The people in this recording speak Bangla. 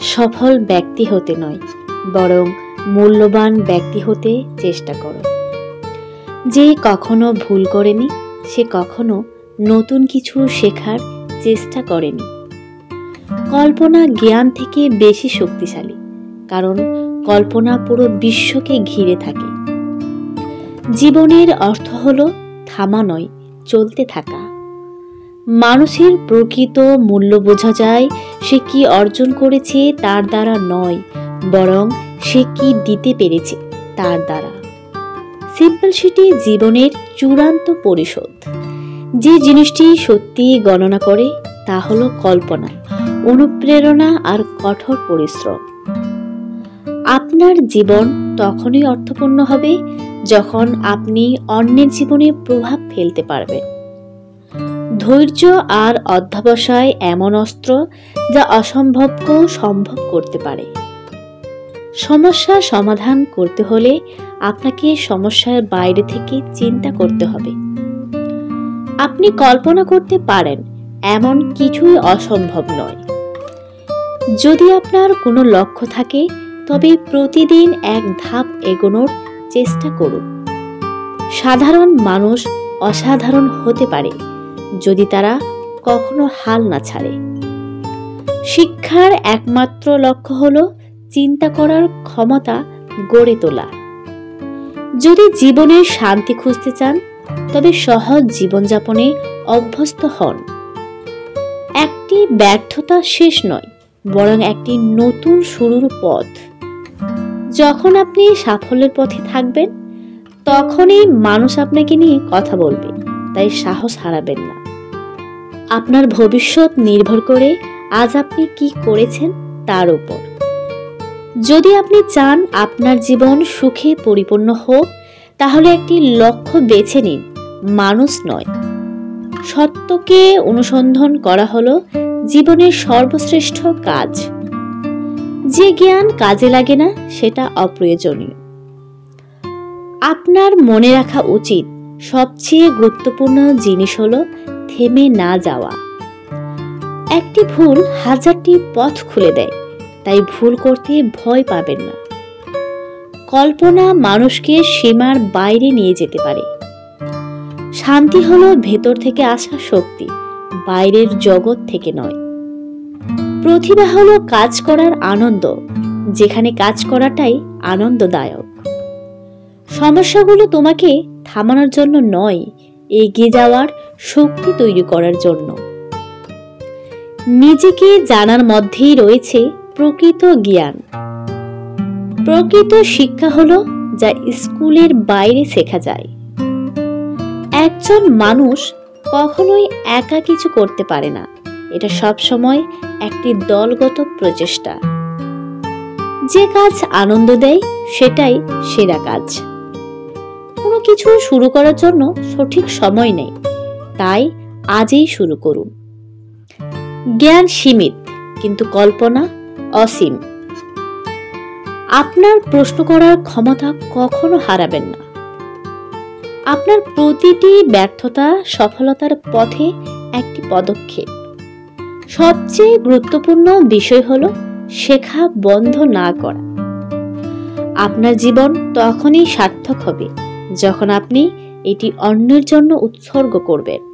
সফল ব্যক্তি হতে নয়, বরং মূল্যবান ব্যক্তি হতে চেষ্টা করো। যে কখনো ভুল করেনি সে কখনো নতুন কিছু শেখার চেষ্টা করেনি। কল্পনা জ্ঞান থেকে বেশি শক্তিশালী, কারণ কল্পনা পুরো বিশ্বকে ঘিরে থাকে। জীবনের অর্থ হলো থামা নয়, চলতে থাকা। মানুষের প্রকৃত মূল্য বোঝা যায় সে কি অর্জন করেছে তার দ্বারা নয়, বরং সে কি দিতে পেরেছে তার দ্বারা। সিম্পল সিটি জীবনের চূড়ান্ত পরিশোধ। যে জিনিসটি সত্যি গণনা করে তা হলো কল্পনা, অনুপ্রেরণা আর কঠোর পরিশ্রম। আপনার জীবন তখনই অর্থপূর্ণ হবে যখন আপনি অন্যের জীবনে প্রভাব ফেলতে পারবেন। ধৈর্য আর অধ্যবসায় এমন অস্ত্র যা অসম্ভবকেও সম্ভব করতে পারে। সমস্যার সমাধান করতে হলে আপনাকে সমস্যার বাইরে থেকে চিন্তা করতে হবে। আপনি কল্পনা করতে পারেন এমন কিছুই অসম্ভব নয়। যদি আপনার কোনো লক্ষ্য থাকে তবে প্রতিদিন এক ধাপ এগোনোর চেষ্টা করুন। সাধারণ মানুষ অসাধারণ হতে পারে যদি তারা কখনো হাল না ছাড়ে। শিক্ষার একমাত্র লক্ষ্য হলো চিন্তা করার ক্ষমতা গড়ে তোলা। যদি জীবনের শান্তি খুঁজতে চান তবে সহজ জীবনযাপনে অভ্যস্ত হন। একটি ব্যর্থতা শেষ নয়, বরং একটি নতুন শুরুর পথ। যখন আপনি সাফল্যের পথে থাকবেন তখনই মানুষ আপনাকে নিয়ে কথা বলবে, তাই সাহস হারাবেন না। আপনার ভবিষ্যৎ নির্ভর করে আজ আপনি কি করেছেন তার উপর। যদি আপনি চান আপনার জীবন সুখে পরিপূর্ণ হোক তাহলে একটি লক্ষ্য বেছে নিন, মানুষ নয়। সত্যকে অনুসন্ধান করা হলো জীবনের সর্বশ্রেষ্ঠ কাজ। যে জ্ঞান কাজে লাগে না সেটা অপ্রয়োজনীয়। আপনার মনে রাখা উচিত সবচেয়ে গুরুত্বপূর্ণ জিনিস হলো থেমে না যাওয়া। একটি ভুল হাজারটি পথ খুলে দেয়, তাই ভুল করতে ভয় পাবেন না। কল্পনা মানুষকে সীমার বাইরে নিয়ে যেতে পারে। শান্তি হলো ভেতর থেকে আসা শক্তি, বাইরের জগৎ থেকে নয়। প্রতিভা হলো কাজ করার আনন্দ, যেখানে কাজ করাটাই আনন্দদায়ক। সমস্যাগুলো তোমাকে থামানোর জন্য নয়, এগিয়ে যাওয়ার শক্তি তৈরি করার জন্য। নিজেকে জানার মধ্যেই রয়েছে প্রকৃত জ্ঞান। প্রকৃত শিক্ষা হলো যা স্কুলের বাইরে শেখা যায়। একজন মানুষ কখনোই একা কিছু করতে পারে না, এটা সবসময় একটি দলগত প্রচেষ্টা। যে কাজ আনন্দ দেয় সেটাই সেরা কাজ। কোনো কিছু শুরু করার জন্য সঠিক সময় নেই, তাই আজই শুরু করুন। জ্ঞান সীমিত, কিন্তু কল্পনা অসীম। আপনার প্রশ্ন করার ক্ষমতা কখনো হারাবেন না। আপনার প্রতিটি ব্যর্থতা সফলতার পথে একটি পদক্ষেপ। সবচেয়ে গুরুত্বপূর্ণ বিষয় হলো শেখা বন্ধ না করা। আপনার জীবন তখনই সার্থক হবে যখন আপনি এটি অন্যের জন্য উৎসর্গ করবেন।